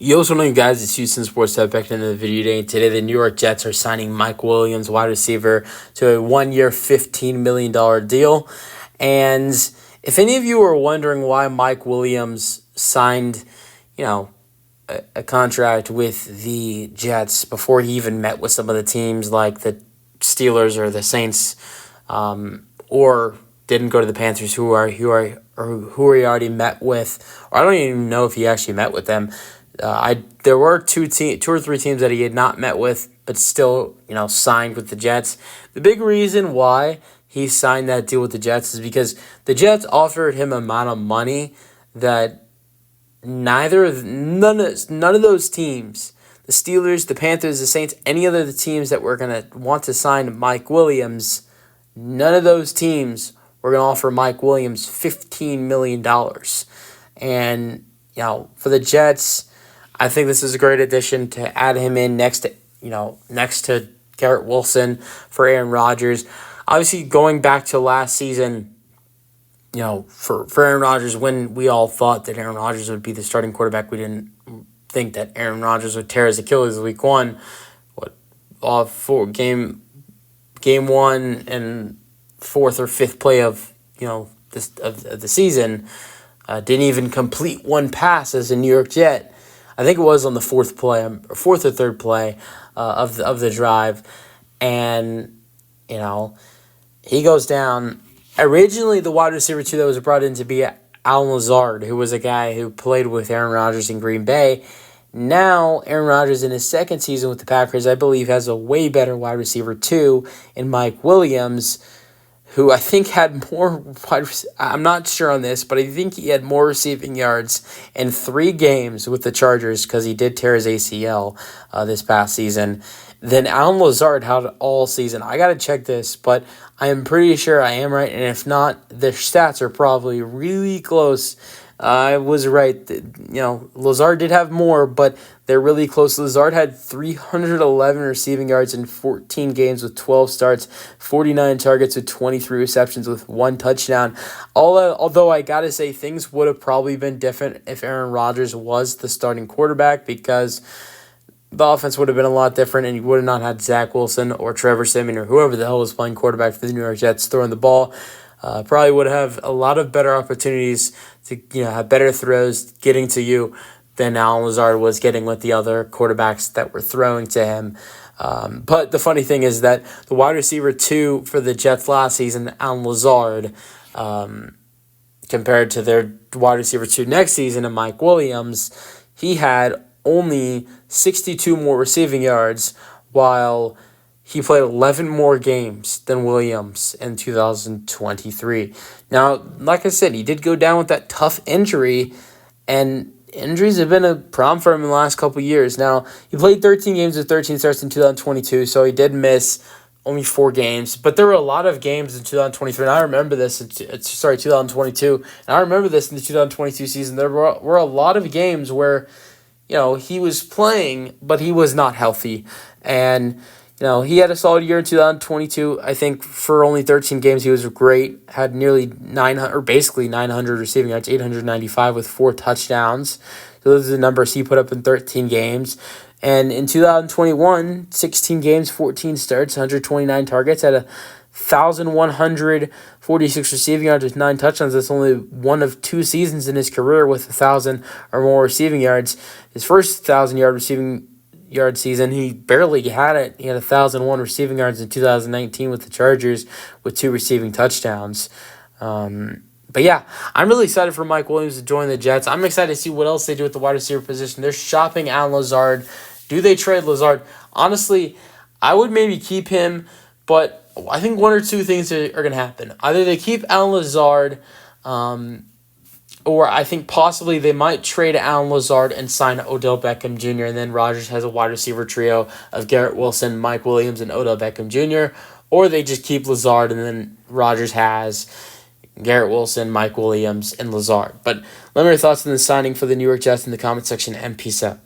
Yo, what's going on, guys? It's Houston Sports Tech back into the video today. Today, the New York Jets are signing Mike Williams, wide receiver, to a 1-year, $15 million deal. And if any of you are wondering why Mike Williams signed, a contract with the Jets before he even met with some of the teams like the Steelers or the Saints, or didn't go to the Panthers, who he already met with, or I don't even know if he actually met with them. There were two or three teams that he had not met with, but still, signed with the Jets. The big reason why he signed that deal with the Jets is because the Jets offered him an amount of money that none of those teams, the Steelers, the Panthers, the Saints, any other the teams that were going to want to sign Mike Williams, none of those teams were going to offer Mike Williams $15 million. And, for the Jets, I think this is a great addition to add him in next to Garrett Wilson for Aaron Rodgers. Obviously, going back to last season, for Aaron Rodgers, when we all thought that Aaron Rodgers would be the starting quarterback, we didn't think that Aaron Rodgers would tear his Achilles week one. For game one and fourth or fifth play of the season, didn't even complete one pass as a New York Jet. I think it was on the fourth or third play of the drive, and he goes down. Originally, the wide receiver 2 that was brought in to be Allen Lazard, who was a guy who played with Aaron Rodgers in Green Bay. Now, Aaron Rodgers in his second season with the Packers, I believe, has a way better wide receiver 2 in Mike Williams, who I think had more I'm not sure on this, but I think he had more receiving yards in 3 games with the Chargers, because he did tear his ACL this past season, than Allen Lazard had all season. I got to check this, but I am pretty sure I am right, and if not, the stats are probably really close. I was right. Lazard did have more, but they're really close. Lazard had 311 receiving yards in 14 games with 12 starts, 49 targets with 23 receptions with 1 touchdown. Although I got to say, things would have probably been different if Aaron Rodgers was the starting quarterback, because the offense would have been a lot different, and you would have not had Zach Wilson or Trevor Siemian or whoever the hell was playing quarterback for the New York Jets throwing the ball. Probably would have a lot of better opportunities to have better throws getting to you than Allen Lazard was getting with the other quarterbacks that were throwing to him. But the funny thing is that the wide receiver 2 for the Jets last season, Allen Lazard, compared to their wide receiver 2 next season, and Mike Williams, he had only 62 more receiving yards, while he played 11 more games than Williams in 2023. Now, like I said, he did go down with that tough injury, and injuries have been a problem for him in the last couple of years. Now, he played 13 games with 13 starts in 2022, so he did miss only 4 games. But there were a lot of games in 2023, and I remember this. 2022, and I remember this in the 2022 season. There were a lot of games where, he was playing, but he was not healthy, and he had a solid year in 2022. I think for only 13 games, he was great. Had basically 900 receiving yards, 895 with 4 touchdowns. So those are the numbers he put up in 13 games. And in 2021, 16 games, 14 starts, 129 targets, had 1,146 receiving yards with 9 touchdowns. That's only one of 2 seasons in his career with 1,000 or more receiving yards. His first 1,000-yard receiving yard season, he barely had it. He had 1,001 receiving yards in 2019 with the Chargers with 2 receiving touchdowns. But yeah, I'm really excited for Mike Williams to join the Jets. I'm excited to see what else they do with the wide receiver position. They're shopping Allen Lazard. Do they trade Lazard? Honestly, I would maybe keep him, but I think one or two things are going to happen. Either they keep Allen Lazard, or I think possibly they might trade Allen Lazard and sign Odell Beckham Jr., and then Rodgers has a wide receiver trio of Garrett Wilson, Mike Williams, and Odell Beckham Jr., or they just keep Lazard and then Rodgers has Garrett Wilson, Mike Williams, and Lazard. But let me know your thoughts on the signing for the New York Jets in the comment section, and peace out.